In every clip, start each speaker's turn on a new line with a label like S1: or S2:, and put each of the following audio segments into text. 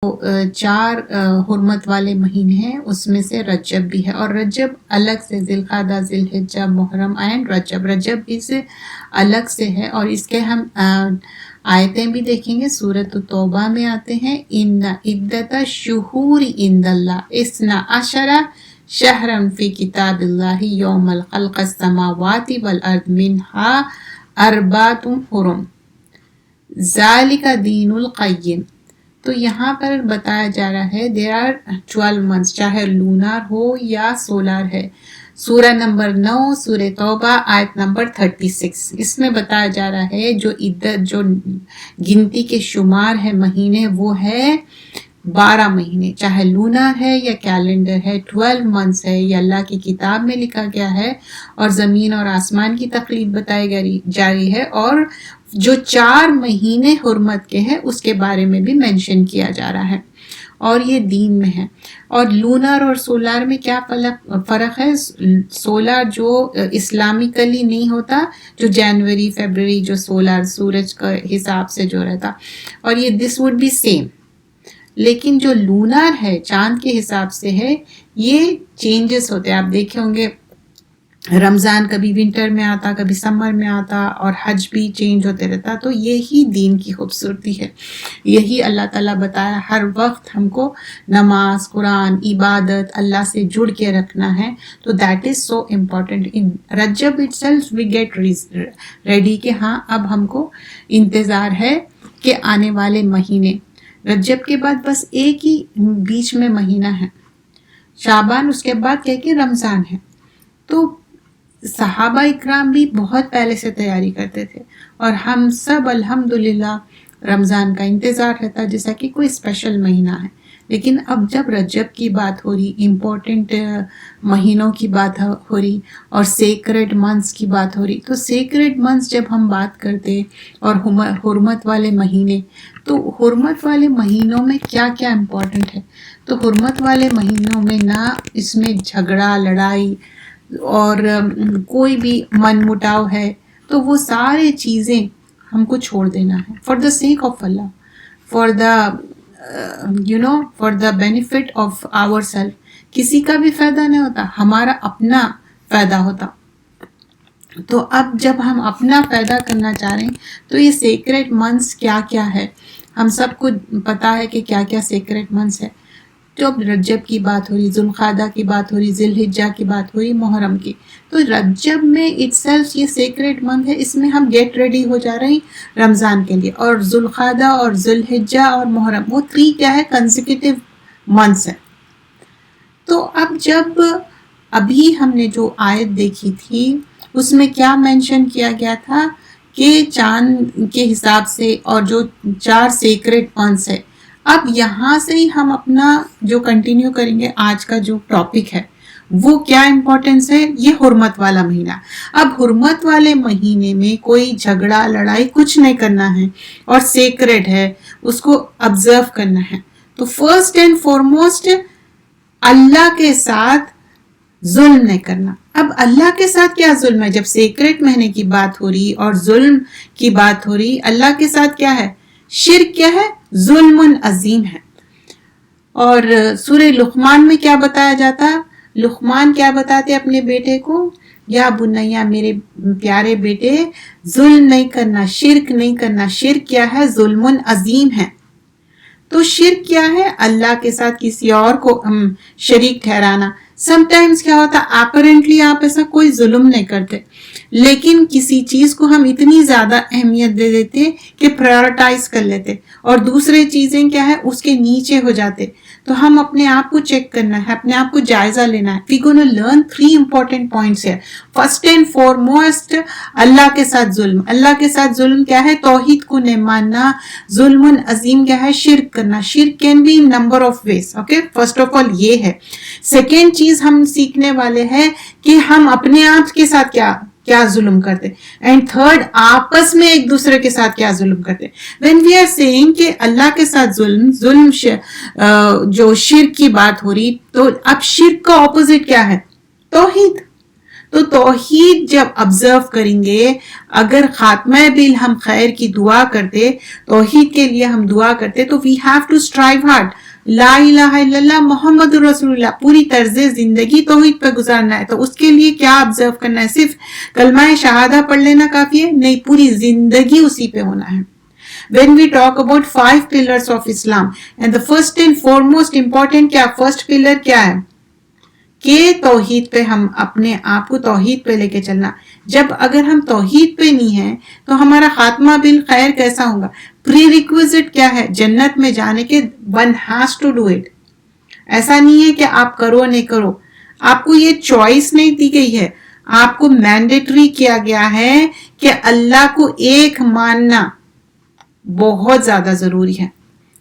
S1: چار حرمت والے مہینے ہیں، اس میں سے رجب بھی ہے، اور رجب الگ سے ذوالقعدہ، ذوالحجہ، محرم اینڈ رجب اس الگ سے ہے، اور اس کے ہم آیتیں بھی دیکھیں گے. سورۃ توبہ میں آتے ہیں ان عدت الشہور عند اللہ 12 شہرا فی کتاب اللہ یوم خلق السماوات والارض منها 4 حرم ذالک دین القیم. تو یہاں پر بتایا جا رہا ہے there are 12 months، چاہے لونار ہو یا سولار ہے. سورہ نمبر 9 سورہ توبہ آیت نمبر 36، اس میں بتایا جا رہا ہے جو عدت، جو گنتی کے شمار ہے مہینے، وہ ہے 12 مہینے، چاہے لونار ہے یا کیلنڈر ہے. 12 months ہے، یہ اللہ کی کتاب میں لکھا گیا ہے، اور زمین اور آسمان کی تخلیق بتائی جا رہی ہے، اور جو 4 مہینے حرمت کے ہیں اس کے بارے میں بھی مینشن کیا جا رہا ہے، اور یہ دین میں ہے. اور لونر اور سولار میں کیا فرق ہے؟ سولار جو اسلامیکلی نہیں ہوتا، جو جنوری فیبرری، جو سولار سورج کا حساب سے جو رہتا، اور یہ دس وڈ بی سیم. لیکن جو لونر ہے، چاند کے حساب سے ہے، یہ چینجز ہوتے ہیں. آپ دیکھے ہوں گے رمضان کبھی ونٹر میں آتا، کبھی سمر میں آتا، اور حج بھی چینج ہوتے رہتا. تو یہی دین کی خوبصورتی ہے، یہی اللہ تعالیٰ بتایا ہر وقت ہم کو نماز، قرآن، عبادت، اللہ سے جڑ کے رکھنا ہے. تو that is so important. In رجب itself we get ready کہ ہاں اب ہم کو انتظار ہے کہ آنے والے مہینے. رجب کے بعد بس ایک ہی بیچ میں مہینہ ہے شعبان، اس کے بعد کیا کہ رمضان ہے. تو صحابہ اکرام بھی بہت پہلے سے تیاری کرتے تھے، اور ہم سب الحمدللہ رمضان کا انتظار رہتا جیسا کہ کوئی اسپیشل مہینہ ہے. لیکن اب جب رجب کی بات ہو رہی، امپورٹنٹ مہینوں کی بات ہو رہی، اور سیکرڈ منتھس کی بات ہو رہی، تو سیکرڈ منتھس جب ہم بات کرتے اور حرمت والے مہینے، تو حرمت والے مہینوں میں کیا کیا امپورٹنٹ ہے؟ تو حرمت والے مہینوں میں نہ اس میں جھگڑا، لڑائی اور کوئی بھی من مٹاؤ ہے، تو وہ سارے چیزیں ہم کو چھوڑ دینا ہے for the sake of Allah, for the for the benefit of our self. کسی کا بھی فائدہ نہیں ہوتا، ہمارا اپنا فائدہ ہوتا. تو اب جب ہم اپنا فائدہ کرنا چاہ رہے ہیں تو یہ سیکریٹ منتھس کیا کیا ہے، ہم سب کو پتا ہے کہ کیا کیا سیکریٹ منتھس ہے. جب رجب کی بات ہو رہی، ذوالقعدہ کی بات ہو رہی، ذوالحجہ کی بات ہو رہی، محرم کی، تو رجب میں اٹ سیلف یہ سیکریٹ منتھ ہے، اس میں ہم گیٹ ریڈی ہو جا رہے ہیں رمضان کے لیے. اور ذوالقعدہ اور ذوالحجہ اور محرم، وہ 3 کیا ہے؟ کنسیکیٹیو منتھس ہے. تو اب جب ابھی ہم نے جو آیت دیکھی تھی اس میں کیا مینشن کیا گیا تھا کہ چاند کے حساب سے اور جو 4 سیکریٹ منتھس ہے. اب یہاں سے ہی ہم اپنا جو کنٹینیو کریں گے، آج کا جو ٹاپک ہے وہ کیا امپورٹنس ہے؟ یہ حرمت والا مہینہ. اب حرمت والے مہینے میں کوئی جھگڑا، لڑائی کچھ نہیں کرنا ہے، اور سیکریٹ ہے، اس کو آبزرو کرنا ہے. تو فرسٹ اینڈ فارموسٹ اللہ کے ساتھ ظلم نہیں کرنا. اب اللہ کے ساتھ کیا ظلم ہے؟ جب سیکریٹ مہینے کی بات ہو رہی اور ظلم کی بات ہو رہی، اللہ کے ساتھ کیا ہے؟ شرک کیا ہے؟ ظلم عظیم ہے. اور سورہ لقمان میں کیا بتایا جاتا؟ لقمان کیا بتاتے اپنے بیٹے کو؟ یا بنیا، میرے پیارے بیٹے، ظلم نہیں کرنا، شرک نہیں کرنا. شرک کیا ہے؟ ظلم عظیم ہے. تو شرک کیا ہے؟ اللہ کے ساتھ کسی اور کو شریک ٹھہرانا. سم ٹائمز کیا ہوتا، اپیرنٹلی آپ ایسا کوئی ظلم نہیں کرتے، لیکن کسی چیز کو ہم اتنی زیادہ اہمیت دے دیتے کہ پرائورٹائز کر لیتے، اور دوسرے چیزیں کیا ہے اس کے نیچے ہو جاتے. تو ہم اپنے آپ کو چیک کرنا ہے، اپنے آپ کو جائزہ لینا ہے. We gonna learn 3 important points here. First and foremost Allah کے ساتھ ظلم. اللہ کے ساتھ ظلم کیا ہے؟ توحید کو نہیں ماننا. ظلم عظیم کیا ہے؟ شرک کرنا. شرک can be number of ways. Okay, first of all یہ ہے. سیکنڈ چیز ہم سیکھنے والے ہیں کہ ہم اپنے آپ کے ساتھ کیا ظلم کرتے، اینڈ تھرڈ آپس میں ایک دوسرے کے ساتھ کیا ظلم کرتے. when we are saying کہ اللہ کے ساتھ ظلم جو شرک کی بات ہو رہی، تو اب شرک کا اپوزٹ کیا ہے؟ توحید. تو توحید جب آبزرو کریں گے, اگر خاتمہ بل ہم خیر کی دعا کرتے, توحید کے لیے ہم دعا کرتے, تو we have to strive hard, لا الہ الا اللہ محمد رسول اللہ, پوری طرز زندگی توحید پہ گزارنا ہے. تو اس کے لیے کیا آبزرو کرنا ہے؟ صرف کلمہ شہادہ پڑھ لینا کافی ہے؟ نہیں, پوری زندگی اسی پہ ہونا ہے. When we talk about 5 pillars of Islam, and the first and foremost important کیا first pillar کیا ہے کہ توحید پہ ہم اپنے آپ کو توحید پہ لے کے چلنا. جب اگر ہم توحید پہ نہیں ہیں تو ہمارا خاتمہ بالخیر کیسا ہوگا؟ پری ریکویزٹ کیا ہے جنت میں جانے کے؟ one has to do it. ایسا نہیں ہے کہ آپ کرو نہیں کرو, آپ کو یہ چوائس نہیں دی گئی ہے, آپ کو مینڈیٹری کیا گیا ہے کہ اللہ کو ایک ماننا بہت زیادہ ضروری ہے.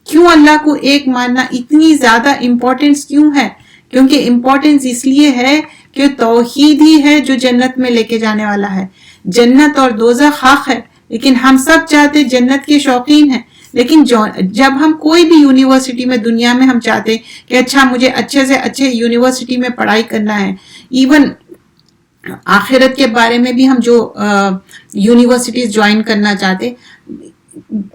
S1: کیوں اللہ کو ایک ماننا اتنی زیادہ امپورٹنس کیوں ہے؟ کیونکہ امپورٹنس اس لیے ہے کہ توحید ہی ہے جو جنت میں لے کے جانے والا ہے. جنت اور دوزخ حق ہے, لیکن ہم سب چاہتے جنت کے شوقین ہیں, لیکن جب ہم کوئی بھی یونیورسٹی میں دنیا میں ہم چاہتے کہ اچھا مجھے اچھے سے اچھے یونیورسٹی میں پڑھائی کرنا ہے, ایون آخرت کے بارے میں بھی ہم جو یونیورسٹیز جوائن کرنا چاہتے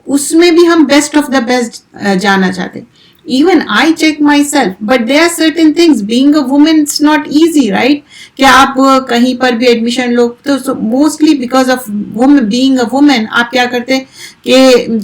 S1: اس میں بھی ہم بیسٹ آف دا بیسٹ جانا چاہتے. Even I check myself, but there are certain things. Being a woman, it's not easy, right? کہ آپ کہیں پر بھی ایڈمیشن لو تو mostly because of being a woman آپ کیا کرتے کہ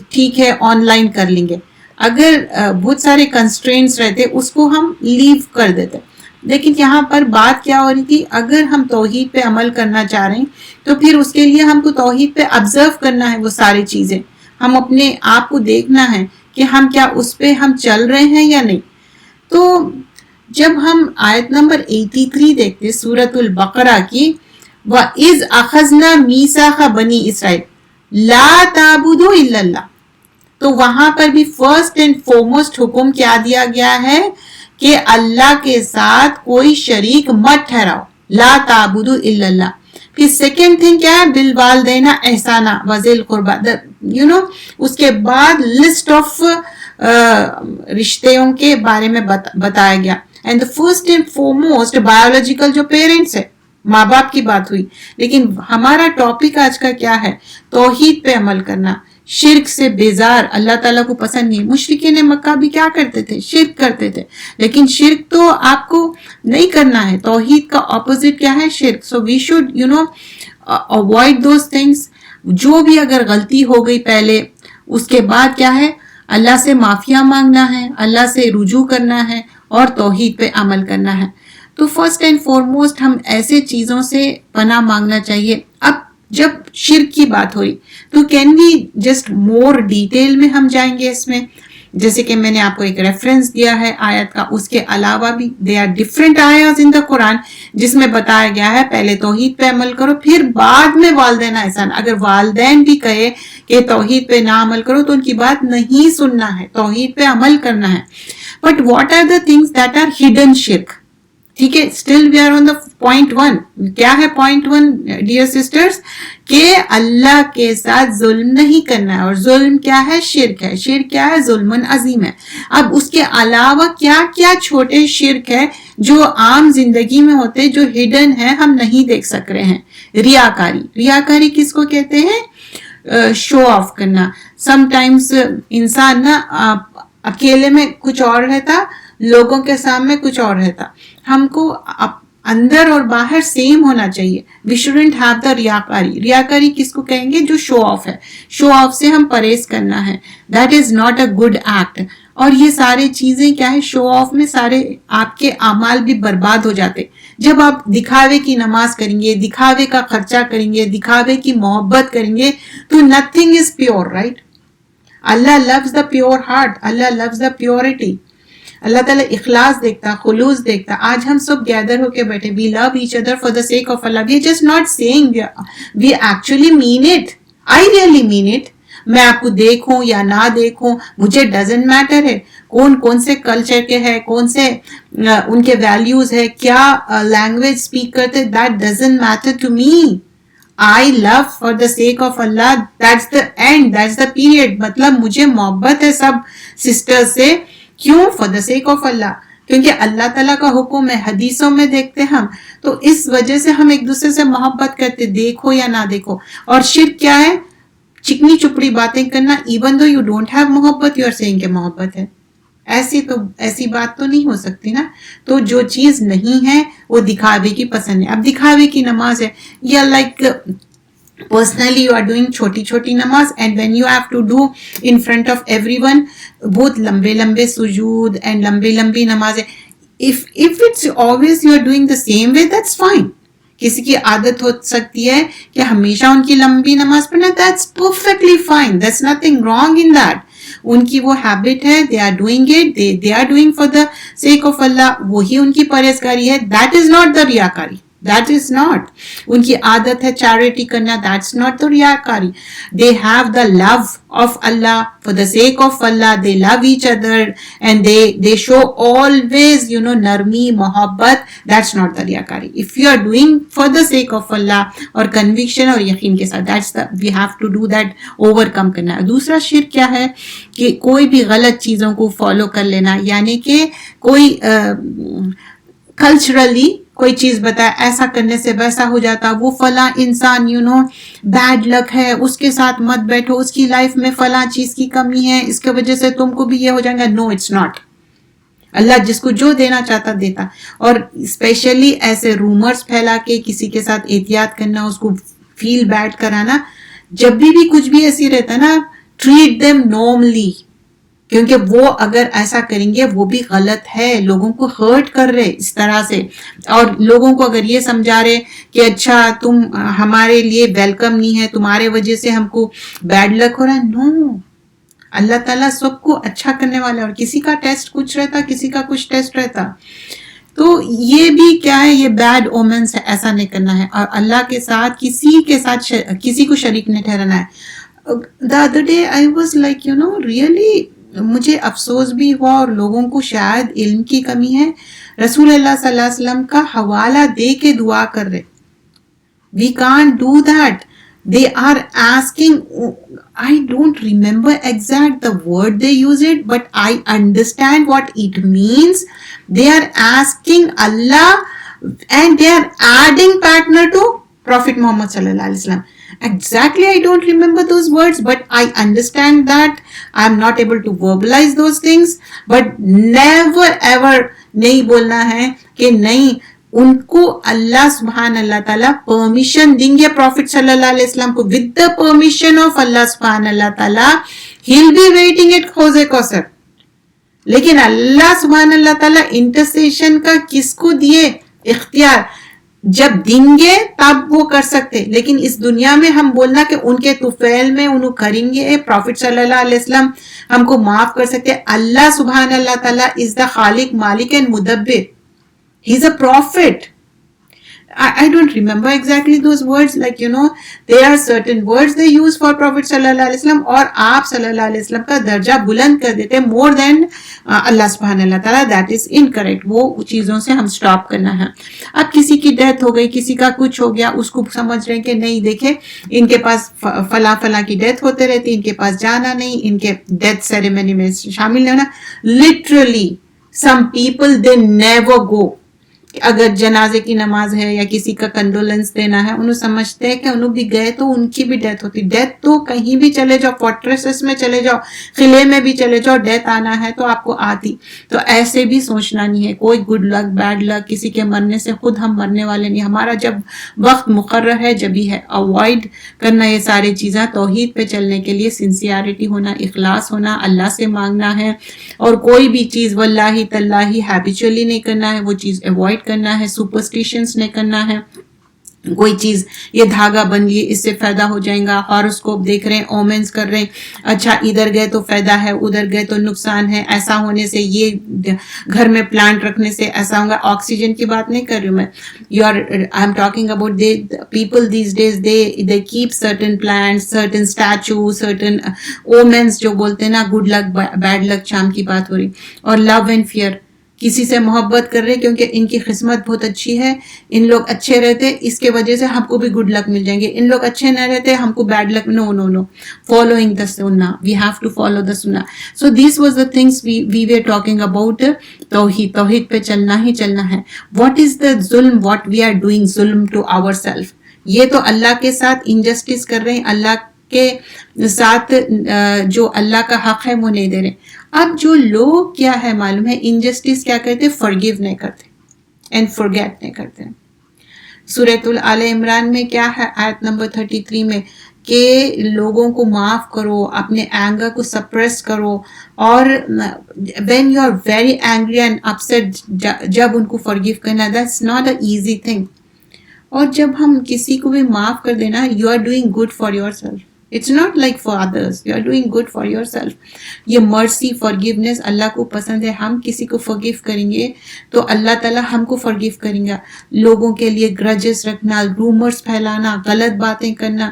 S1: ٹھیک ہے آن لائن کر لیں گے. اگر بہت سارے کنسٹرینٹس رہتے اس کو ہم لیو کر دیتے. لیکن یہاں پر بات کیا ہو رہی تھی, اگر ہم توحید پہ عمل کرنا چاہ رہے ہیں تو پھر اس کے لیے ہم کو توحید پہ آبزرو کرنا ہے وہ ساری چیزیں. ہم اپنے آپ کو دیکھنا ہے کہ ہم کیا اس پہ ہم چل رہے ہیں یا نہیں. تو جب ہم آیت نمبر 83 دیکھتے سورۃ البقرہ کی, وَإِذْ أَخَذْنَا مِيثَاقَ بَنِي إِسْرَائِيلَ لَا تَعْبُدُوا إِلَّا اللَّهَ, تو وہاں پر بھی فرسٹ اینڈ فورموسٹ حکم کیا دیا گیا ہے کہ اللہ کے ساتھ کوئی شریک مت ٹھہراؤ, لا تعبدوا الا اللہ. پھر سیکنڈ تھنگ کیا ہے؟ بالوالدین احسانا وذی القربی, اس کے بعد لسٹ آف رشتوں کے بارے میں بتایا گیا. اینڈ فرسٹ اینڈ فورموسٹ بایولوجیکل جو پیرنٹس ہے, ماں باپ کی بات ہوئی. لیکن ہمارا ٹاپک آج کا کیا ہے؟ توحید پہ عمل کرنا, شرک سے بیزار. اللہ تعالیٰ کو پسند نہیں. مشرکین مکہ بھی کیا کرتے تھے؟ شرک کرتے تھے. لیکن شرک تو آپ کو نہیں کرنا ہے, توحید کا اپوزٹ کیا ہے؟ شرک. So we should avoid those things. جو بھی اگر غلطی ہو گئی پہلے, اس کے بعد کیا ہے؟ اللہ سے معافیاں مانگنا ہے, اللہ سے رجوع کرنا ہے اور توحید پہ عمل کرنا ہے. تو فرسٹ اینڈ فورموسٹ ہم ایسے چیزوں سے پناہ مانگنا چاہیے. اب جب شرک کی بات ہوئی تو can we just more detail میں ہم جائیں گے اس میں, جیسے کہ میں نے آپ کو ایک ریفرنس دیا ہے آیت کا. اس کے علاوہ بھی دے آر ڈفرینٹ آیات ان دا قرآن جس میں بتایا گیا ہے پہلے توحید پہ عمل کرو, پھر بعد میں والدین احسان. اگر والدین بھی کہے کہ توحید پہ نہ عمل کرو تو ان کی بات نہیں سننا ہے, توحید پہ عمل کرنا ہے. But what are the things that are hidden شرک؟ ٹھیک ہے, still we are on the point 1. کیا ہے پوائنٹ 1 ڈیئر سسٹرز؟ کہ اللہ کے ساتھ ظلم نہیں کرنا ہے. اور ظلم کیا ہے؟ شرک ہے. شرک کیا ہے؟ ظلم عظیم ہے. اب اس کے علاوہ کیا کیا چھوٹے شرک ہے جو عام زندگی میں ہوتے, جو ہڈن ہے, ہم نہیں دیکھ سک رہے ہیں. ریاکاری. ریاکاری کس کو کہتے ہیں؟ شو آف کرنا. سم ٹائمز انسان نا اکیلے میں کچھ اور رہتا, لوگوں کے سامنے کچھ اور رہتا. ہم کو اندر اور باہر سیم ہونا چاہیے. وی شوڈنٹ ہیو دا ریاکاری. ریاکاری کس کو کہیں گے؟ جو شو آف ہے. شو آف سے ہم پرہیز کرنا ہے. That is not a good act. اور یہ سارے چیزیں کیا ہے؟ شو آف میں سارے آپ کے اعمال بھی برباد ہو جاتے. جب آپ دکھاوے کی نماز کریں گے, دکھاوے کا خرچہ کریں گے, دکھاوے کی محبت کریں گے, تو nothing is pure, right? Allah loves the pure heart. Allah loves the purity. Allah تعالیٰ اخلاص دیکھتا, خلوص دیکھتا. آج ہم سب گیدر ہو کے بیٹھے, we love each other for the sake of Allah. We are just not saying, we actually mean it. I really mean it. میں آپ کو دیکھوں یا نہ دیکھوں مجھے ڈزنٹ میٹر ہے. کون سے کلچر کے ہے, کون سے ان کے ویلیوز ہے, کیا لینگویج اسپیک کرتے, that doesn't matter to me. I love for the sake of Allah. That's the end. That's the period. مطلب مجھے محبت ہے سب سسٹر سے. کیوں؟ for the sake of Allah. کیونکہ اللہ تعالیٰ کا حکم ہے, حدیثوں میں دیکھتے ہم, تو اس وجہ سے ہم ایک دوسرے سے محبت کرتے, دیکھو یا نہ دیکھو. اور شرک کیا ہے؟ چکنی چپڑی باتیں کرنا, even though you don't have محبت, یو آر سیئنگ کہ محبت ہے. ایسی بات تو نہیں ہو سکتی نا. تو جو چیز نہیں ہے وہ دکھاوے کی پسند ہے. اب دکھاوے کی نماز ہے, یا like personally you are doing چھوٹی چھوٹی نماز, and when you have to do in front of everyone بہت لمبے لمبے سجود and لمبی لمبی نمازیں, if it's always you are doing the same way, that's fine. کسی کی عادت ہو سکتی ہے کہ ہمیشہ ان کی لمبی نماز پڑھنا, that's perfectly fine, there's nothing wrong in that. ان کی وہ ہیبٹ ہے, they are doing it, they are doing for the sake of Allah, وہی ان کی پرہیزگاری ہے. that is not the ریاکاری, that is not. ان کی عادت ہے چیریٹی کرنا, that's not the ریاکاری. they have the love of Allah, for the sake of Allah they love each other and they show always نرمی محبت, that's not the ریاکاری. if you are doing for the sake of Allah اور conviction اور یقین کے ساتھ, that's the we have to do that, overcome کرنا. دوسرا شرک کیا ہے کہ کوئی بھی غلط چیزوں کو فالو کر لینا, یعنی کہ کوئی کلچرلی کوئی چیز بتائے, ایسا کرنے سے ویسا ہو جاتا, وہ فلاں انسان بیڈ لک ہے, اس کے ساتھ مت بیٹھو, اس کی لائف میں فلاں چیز کی کمی ہے, اس کی وجہ سے تم کو بھی یہ ہو جائے گا. نو, اٹس ناٹ. اللہ جس کو جو دینا چاہتا دیتا. اور اسپیشلی ایسے رومرز پھیلا کے کسی کے ساتھ احتیاط کرنا, اس کو فیل بیڈ کرانا, جب بھی کچھ بھی ایسی رہتا نا, ٹریٹ دیم نارملی, کیونکہ وہ اگر ایسا کریں گے وہ بھی غلط ہے, لوگوں کو ہرٹ کر رہے اس طرح سے, اور لوگوں کو اگر یہ سمجھا رہے کہ اچھا تم ہمارے لیے ویلکم نہیں ہے, تمہارے وجہ سے ہم کو بیڈ لک ہو رہا ہے. نو, اللہ تعالیٰ سب کو اچھا کرنے والا ہے, اور کسی کا ٹیسٹ کچھ رہتا, کسی کا کچھ ٹیسٹ رہتا. تو یہ بھی کیا ہے, یہ بیڈ اومنس ہے, ایسا نہیں کرنا ہے, اور اللہ کے ساتھ کسی کو شریک نہیں ٹھہرانا ہے. The other day I was like really مجھے افسوس بھی ہوا, اور لوگوں کو شاید علم کی کمی ہے, رسول اللہ صلی اللہ علیہ وسلم کا حوالہ دے کے دعا کر رہے. We can't do that. They are asking, I don't remember exact the word they use it, but I understand what it means. They are asking Allah and they are adding partner to Prophet Muhammad sallallahu alaihi wasallam. Exactly, I don't remember those words, but I understand that. I'm not able to verbalize those things, but never ever نہیں بولنا ہے کہ نہیں, ان کو اللہ سبحان اللہ تعالیٰ permission دیں گے پروفٹ صلی اللہ علیہ وسلم کو, with the permission of اللہ سبحان اللہ تعالیٰ, he'll be waiting at حوض کوثر. لیکن اللہ سبحان اللہ تعالیٰ انٹرسیشن کا کس کو دیے اختیار؟ جب دیں گے تب وہ کر سکتے, لیکن اس دنیا میں ہم بولنا کہ ان کے طفیل میں انہوں کریں گے, پروفٹ صلی اللہ علیہ وسلم ہم کو معاف کر سکتے. اللہ سبحان اللہ تعالیٰ is the خالق, مالک and مدبر. He's a prophet. I don't remember exactly those words, like there are certain words they use for Prophet sallallahu alaihi wasallam, اور آپ صلی اللہ علیہ وسلم کا درجہ بلند کر دیتے more than اللہ سبحانہ اللہ تعالیٰ. that is incorrect. وہ چیزوں سے ہم سٹاپ کرنا ہے. اب کسی کی ڈیتھ ہو گئی, کسی کا کچھ ہو گیا, اس کو سمجھ رہے ہیں کہ نہیں دیکھیں ان کے پاس فلاں کی ڈیتھ ہوتے رہتی, ان کے پاس جانا نہیں, ان کے ڈیتھ سیریمنی میں شامل نہیں ہونا. literally some people they never go. اگر جنازے کی نماز ہے یا کسی کا کنڈولنس دینا ہے, انہوں سمجھتے ہیں کہ انہوں بھی گئے تو ان کی بھی ڈیتھ ہوتی. ڈیتھ تو کہیں بھی چلے جاؤ, فورٹریسز میں چلے جاؤ, قلعے میں بھی چلے جاؤ, ڈیتھ آنا ہے تو آپ کو آتی. تو ایسے بھی سوچنا نہیں ہے, کوئی گڈ لک بیڈ لک کسی کے مرنے سے, خود ہم مرنے والے نہیں, ہمارا جب وقت مقرر ہے جبھی ہے. اوائڈ کرنا یہ ساری چیزیں. توحید پہ چلنے کے لیے سنسیئرٹی ہونا, اخلاص ہونا, اللہ سے مانگنا ہے, اور کوئی بھی چیز واللہ تاللہ ہیبیچولی نہیں کرنا ہے, وہ چیز اوائڈ کرنا ہے, سپرسٹیشنز نہیں کرنا ہے. کوئی چیز یہ دھاگا بن لیے اس سے فائدہ ہو جائے گا, ہاروسکوپ دیکھ رہے ہیں, اومنز کر رہے ہیں, اچھا ادھر گئے تو فائدہ ہے, ادھر گئے تو نقصان ہے, ایسا ہونے سے, یہ گھر میں پلانٹ رکھنے سے ایسا ہوگا. آکسیجن کی بات نہیں کر رہی ہوں میں, I am talking about people these days they keep certain plants, certain statue, certain omens جو بولتے ہیں نا, گڈ لک بیڈ لک, شام کی بات ہو رہی. اور لو اینڈ فیئر, کسی سے محبت کر رہے کیونکہ ان کی قسمت بہت اچھی ہے, ان لوگ اچھے رہتے اس کے وجہ سے ہم کو بھی گڈ لک مل جائیں گے, ان لوگ اچھے نہ رہتے ہم کو bad luck. Know know know, following the سنہ, we have to follow the سنہ. So this was the things we were talking about توحید. توحید پہ چلنا ہی چلنا ہے. واٹ از دا ظلم, واٹ وی آر ڈوئنگ ظلم ٹو آور سیلف. یہ تو اللہ کے ساتھ انجسٹس کر رہے ہیں, اللہ کے ساتھ جو اللہ کا حق ہے وہ نہیں دے رہے. اب جو لوگ کیا ہے معلوم ہے انجسٹس کیا کرتے, فرگیو نہیں کرتے اینڈ فرگیٹ نہیں کرتے. سورۃ آل عمران میں کیا ہے آیت نمبر 33 میں کہ لوگوں کو معاف کرو, اپنے اینگر کو سپریس کرو, اور when you are very angry and upset جب ان کو فرگیو کرنا, that's not an easy thing. اور جب ہم کسی کو بھی معاف کر دینا, you are doing good for yourself. It's not like for others. You are doing good for yourself. یہ mercy, forgiveness اللہ کو پسند ہے. ہم کسی کو forgive کریں گے تو اللہ تعالیٰ ہم کو forgive کریں گا. لوگوں کے لیے grudges رکھنا, rumors پھیلانا, غلط باتیں کرنا,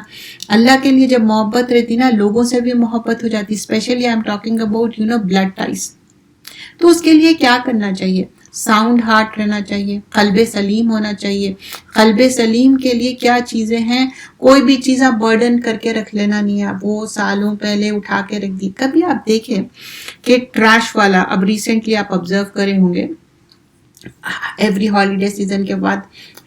S1: اللہ کے لیے جب محبت رہتی نا, لوگوں سے بھی محبت ہو جاتی. Especially I'm talking about blood ties. تو اس کے لیے کیا کرنا چاہیے؟ ساؤنڈ ہارٹ رہنا چاہیے, قلب سلیم ہونا چاہیے. قلب سلیم کے لیے کیا چیزیں ہیں؟ کوئی بھی چیز آپ برڈن کر کے رکھ لینا نہیں ہے, وہ سالوں پہلے اٹھا کے رکھ دی. کبھی آپ دیکھیں کہ ٹریش والا, اب ریسنٹلی آپ آبزرو کرے ہوں گے, ایوری ہالیڈے سیزن کے بعد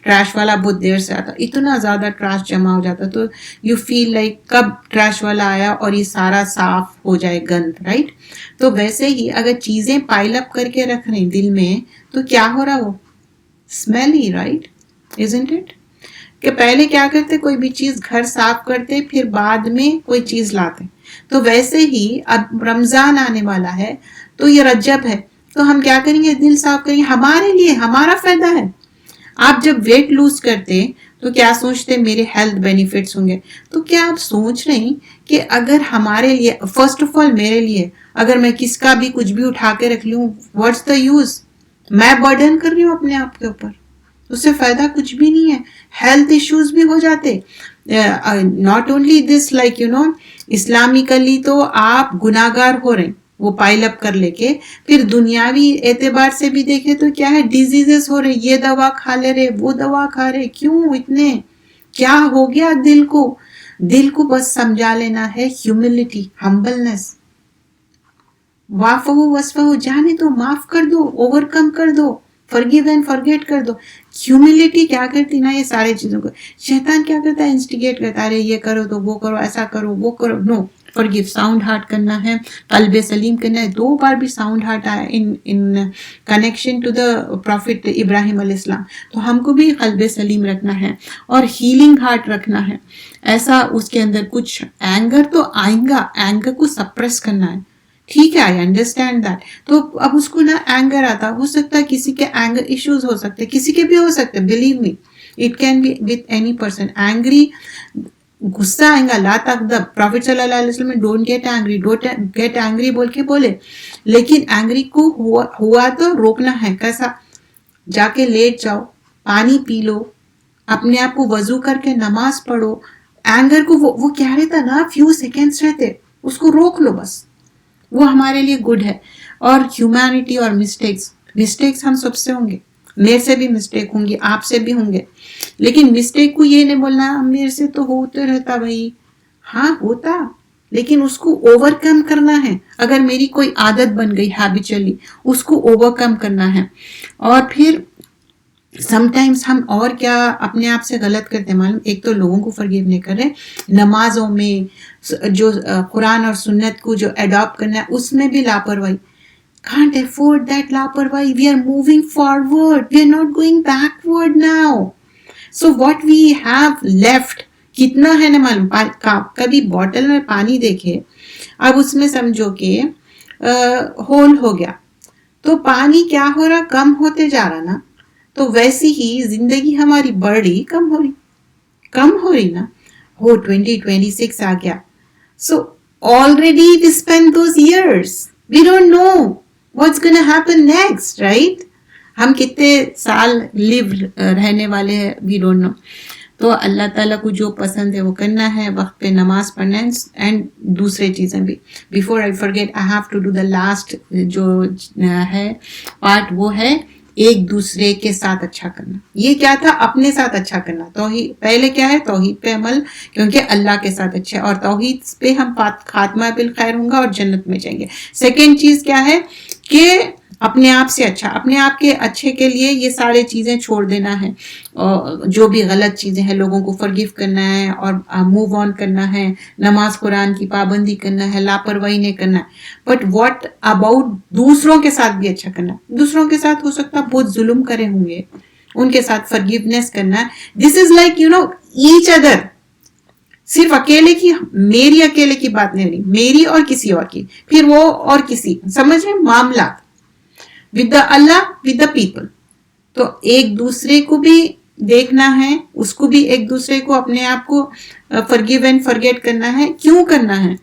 S1: ٹریش والا بہت دیر سے آتا, اتنا زیادہ ٹریش جمع ہو جاتا, تو یو فیل لائک کب ٹریش والا آیا اور یہ سارا صاف ہو جائے گند, رائٹ؟ تو ویسے ہی اگر چیزیں پائل اپ کر کے رکھ رہے ہیں دل میں تو کیا ہو رہا, وہ smell he, right? isn't it؟ کہ پہلے کیا کرتے, کوئی بھی چیز گھر صاف کرتے پھر بعد میں کوئی چیز لاتے. تو ویسے ہی اب رمضان آنے والا ہے تو یہ رجب ہے, تو ہم کیا کریں گے, دل صاف کریں گے, ہمارے لیے, ہمارا فائدہ ہے. آپ جب ویٹ لوز کرتے تو کیا سوچتے, میرے ہیلتھ بینیفٹس ہوں گے. تو کیا آپ سوچ رہے ہیں کہ اگر ہمارے لیے, فرسٹ آف آل میرے لیے, اگر میں کس کا بھی کچھ بھی اٹھا کے رکھ لوں, واٹس دا یوز؟ میں برڈن کر رہی ہوں اپنے آپ کے اوپر, اس سے فائدہ کچھ بھی نہیں ہے. ہیلتھ ایشوز بھی ہو جاتے. Not only this, like Islamically تو آپ گناہگار ہو رہے ہیں وہ پائل اپ کر لے کے. پھر دنیاوی اعتبار سے بھی دیکھیں تو کیا ہے, ڈیزیزز ہو رہے, یہ دوا کھا لے رہے, وہ دوا کھا رہے. کیوں اتنے, کیا ہو گیا دل کو؟ دل کو بس سمجھا لینا ہے ہیوملٹی, ہمبلنس. وَاعْفُوا وَاصْفَحُوا, جانے دو, معاف کر دو, اوور کم کر دو, forgive and forget کر دو. ہیوملٹی کیا کرتی نا یہ سارے چیزوں کو. شیطان کیا کرتا ہے, انسٹیگیٹ کرتا ہے, یہ کرو تو وہ کرو, ایسا کرو وہ کرو. نو, forgive, ساؤنڈ ہارٹ کرنا ہے, قلب سلیم کرنا ہے. 2 بار بھی ساؤنڈ ہارٹ آیا in connection to the prophet Ibrahim علیہ السلام. تو ہم کو بھی قلب سلیم رکھنا ہے اور ہیلنگ ہارٹ رکھنا ہے. ایسا اس کے اندر کچھ اینگر تو آئیں گا, اینگر کو سپریس کرنا ہے. ٹھیک ہے, آئی انڈرسٹینڈ دیٹ. تو اب اس کو نا اینگر آتا, ہو سکتا ہے کسی کے اینگر ایشوز ہو سکتے, کسی کے بھی ہو سکتے, believe me, it can be with any person. Angry, غصہ آئے گا, لا تغضب. پروفٹ صلی اللہ علیہ وسلم نے don't get angry, don't get angry بول کے بولے, لیکن اینگری کو ہوا تو روکنا ہے. کیسا؟ جا کے لیٹ جاؤ, پانی پی لو, اپنے آپ کو وضو کر کے نماز پڑھو. اینگر کو وہ کیا رہتا نا, فیو سیکنڈز رہتے, اس کو روک لو بس, وہ ہمارے لیے گڈ ہے. اور ہیومینٹی اور مسٹیکس ہم سب سے ہوں گے, میرے سے بھی مسٹیک ہوں گی, آپ سے بھی ہوں گے. لیکن مسٹیک کو یہ نہیں بولنا میرے سے تو ہوتے رہتا بھائی, ہاں ہوتا, لیکن اس کو اوور کم کرنا ہے. اگر میری کوئی عادت بن گئی ہیبیچولی, اس کو اوور کم کرنا ہے. اور پھر سم ٹائمز ہم اور کیا اپنے آپ سے غلط کرتے معلوم, ایک تو لوگوں کو فرگیو نہیں کر رہے, نمازوں میں جو قرآن اور سنت کو جو اڈاپٹ کرنا ہے اس میں بھی لاپرواہی. can't afford that لاپرواہی. we are moving forward, we are not going backward now. so what we have left کتنا ہے نا معلوم. کبھی بوٹل میں پانی دیکھے, اب اس میں سمجھو کہ ہول ہو گیا, تو پانی کیا ہو رہا, کم ہوتے جا رہا نا. تو ویسی ہی زندگی ہماری بڑھ رہی, کم ہو رہی نا. ہو 2026 آ گیا. So already we spent those years. We don't know what's gonna happen next, right? ہم کتنے سال لیو رہنے والے ہیں, we don't know. تو اللہ تعالیٰ کو جو پسند ہے وہ کرنا ہے, وقت پہ نماز پڑھنا ہے, اینڈ دوسرے چیزیں بھی. Before I forget, I have to do the last جو ہے پارٹ, وہ ہے ایک دوسرے کے ساتھ اچھا کرنا. یہ کیا تھا؟ اپنے ساتھ اچھا کرنا. توحید پہلے کیا ہے؟ توحید پہ عمل, کیونکہ اللہ کے ساتھ اچھا ہے, اور توحید پہ ہم خاتمہ بالخیر ہوں گا اور جنت میں جائیں گے. سیکنڈ چیز کیا ہے کہ اپنے آپ سے اچھا, اپنے آپ کے اچھے کے لیے یہ سارے چیزیں چھوڑ دینا ہے, جو بھی غلط چیزیں ہیں لوگوں کو فرگیو کرنا ہے اور موو آن کرنا ہے, نماز قرآن کی پابندی کرنا ہے, لاپرواہی نہیں کرنا ہے. بٹ واٹ اباؤٹ دوسروں کے ساتھ بھی اچھا کرنا. دوسروں کے ساتھ ہو سکتا بہت ظلم کرے ہوں گے, ان کے ساتھ فرگیونیس کرنا ہے. دس از لائک ایچ ادر. صرف اکیلے کی, میری اکیلے کی بات نہیں رہی, میری اور کسی اور کی, پھر وہ اور کسی, سمجھ رہے معاملات with the Allah, with the people. تو ایک دوسرے کو بھی دیکھنا ہے, اس کو بھی ایک دوسرے کو اپنے آپ کو forgive and forget کرنا ہے. کیوں کرنا ہے؟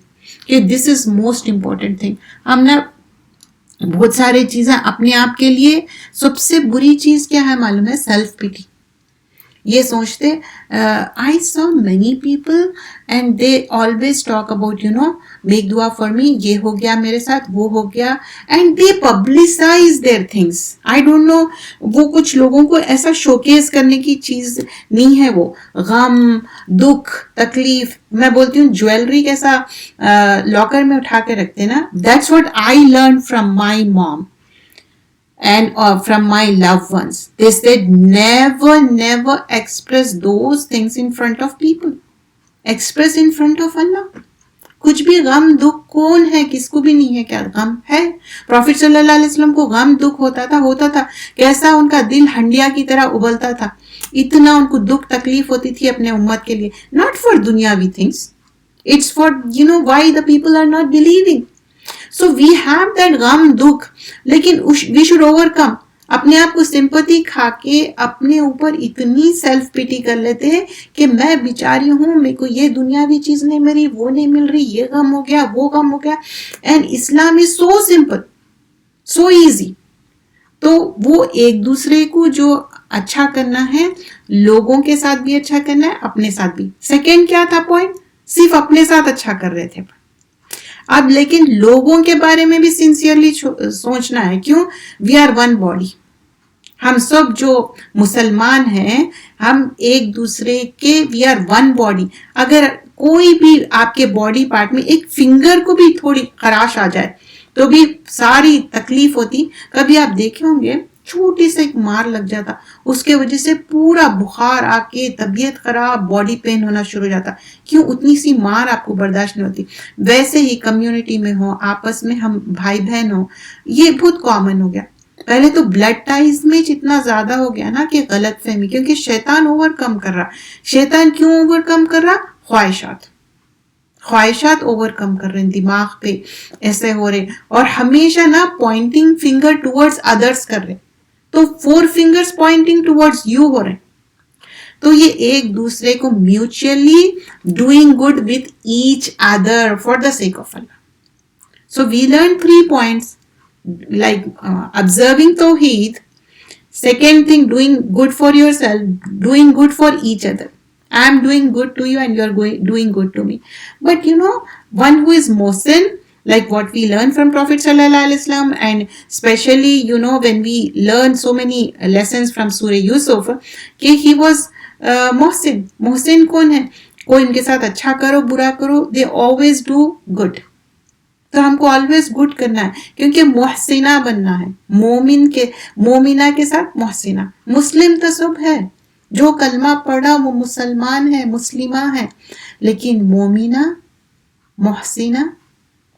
S1: کہ this is most important thing. ہم نے بہت سارے چیزیں اپنے آپ کے لیے, سب سے بری چیز کیا ہے معلوم ہے؟ سیلف پیٹی. یہ سوچتے I saw many people and they always talk about make dua for me, یہ ہو گیا میرے ساتھ, وہ ہو گیا, and they publicize their things. I don't know, وہ کچھ لوگوں کو ایسا شوکیس کرنے کی چیز نہیں ہے. وہ غم, دکھ, تکلیف, میں بولتی ہوں جویلری کیسا لاکر میں اٹھا کے رکھتے نا. That's what I learned from my mom and from my loved ones. They said never express those things in front of people. Express in front of Allah. کچھ بھی غم دکھ, کون ہے کس کو بھی نہیں ہے کیا غم ہے؟ پروفیٹ صلی اللہ علیہ وسلم کو غم دکھ ہوتا تھا. کیسا ان کا دل ہنڈیا کی طرح ابلتا تھا, اتنا ان کو دکھ تکلیف ہوتی تھی اپنے امت کے لیے. not for دنیاوی things, it's for why the people are not believing. So we have that غم دکھ, لیکن we should overcome. اپنے آپ کو سمپتی کھا کے اپنے اوپر اتنی سیلف پیٹی کر لیتے ہیں کہ میں بیچاری ہوں, میرے کو یہ دنیاوی چیز نہیں مل رہی, وہ نہیں مل رہی, یہ غم ہو گیا, وہ غم ہو گیا. And Islam is so simple, so easy. تو وہ ایک دوسرے کو جو اچھا کرنا ہے, لوگوں کے ساتھ بھی اچھا کرنا ہے, اپنے ساتھ بھی. سیکنڈ کیا تھا پوائنٹ؟ صرف اپنے ساتھ اچھا کر رہے تھے. اب لیکن لوگوں کے بارے میں بھی سنسیئرلی سوچنا ہے. کیوں؟ We are one body. ہم سب جو مسلمان ہیں, ہم ایک دوسرے کے, وی آر ون باڈی. اگر کوئی بھی آپ کے باڈی پارٹ میں ایک فنگر کو بھی تھوڑی خراش آ جائے تو بھی ساری تکلیف ہوتی. کبھی آپ دیکھے ہوں گے چھوٹی سے ایک مار لگ جاتا, اس کے وجہ سے پورا بخار آ کے طبیعت خراب, باڈی پین ہونا شروع ہو جاتا. کیوں؟ اتنی سی مار آپ کو برداشت نہیں ہوتی. ویسے ہی کمیونٹی میں ہو, آپس میں ہم بھائی بہن ہو, یہ بہت کامن ہو گیا. پہلے تو بلڈ ٹائز میں اتنا زیادہ ہو گیا نا کہ غلط فہمی, کیونکہ شیطان اوور کم کر رہا. شیطان کیوں اوور کم کر رہا؟ خواہشات اوور کم کر رہے ہیں, دماغ پہ ایسے ہو رہے, اور ہمیشہ نا پوائنٹنگ فنگر ٹورڈز ادرس کر رہے, تو 4 fingers pointing towards you ہو رہے. تو یہ ایک دوسرے کو mutually doing good with each other for the sake of Allah. So we learn 3 points like observing Tawheed. Second thing, doing good for yourself, doing good for each other. I am doing good to you and you are doing good to me. But one who is Mohsin, like what we learn from Prophet sallallahu alaihi wasallam, and especially when we learn so many lessons from Surah Yusuf, کہ he was Mohsin. Mohsin کون ہے؟ کوئی ان کے ساتھ اچھا کرو برا کرو, they always do good. تو ہم کو always good کرنا ہے, کیونکہ محسنہ بننا ہے. مومنہ کے ساتھ محسنہ. مسلم تو سب ہے, جو کلمہ پڑھا وہ مسلمان ہے, مسلمہ ہے, لیکن مومنہ محسنہ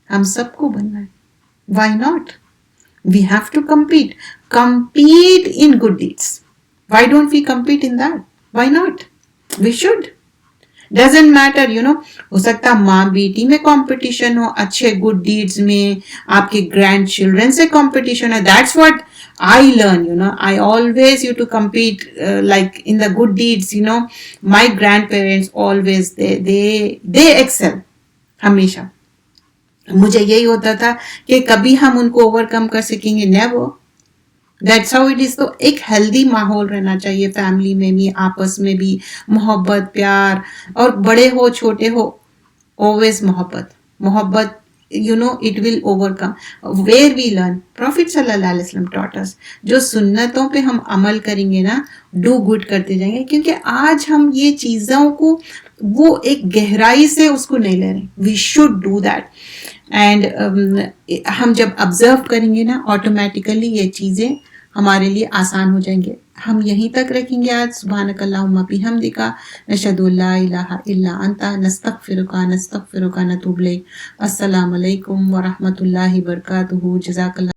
S1: ہم سب کو بننا ہے. Why not? We have to compete. Compete in good deeds. Why don't we compete in that? Why not? We should. Doesn't matter, ہو سکتا ماں بیٹی میں کمپٹیشن ہو, اچھے گڈ ڈیڈز میں, آپ کے گرینڈ چلڈرن سے کمپٹیشن ہے. That's what I learn, I always used to compete like in the good deeds, my grandparents always, they excel. ہمیشہ مجھے یہی ہوتا تھا کہ کبھی ہم ان کو اوور کم کر سکیں گے. Never. That's how it is. تو ایک ہیلدی ماحول رہنا چاہیے فیملی میں بھی, آپس میں بھی محبت پیار, اور بڑے ہو چھوٹے ہو always محبت it will overcome. Where we learn, Prophet sallallahu alaihi wasallam taught us, جو سنتوں پہ ہم عمل کریں گے نا, ڈو گڈ کرتے جائیں گے, کیونکہ آج ہم یہ چیزوں کو وہ ایک گہرائی سے اس کو نہیں لے رہے. We should do that. And ہم جب آبزرو کریں گے نا, آٹومیٹیکلی یہ چیزیں ہمارے لیے آسان ہو جائیں گے. ہم یہیں تک رکھیں گے آج. سبحانک اللہم بحمدک, نشہد ان لا الہ الا انت, نستغفرک نتوب الیک. السلام علیکم ورحمۃ اللہ وبرکاتہ. جزاک اللہ.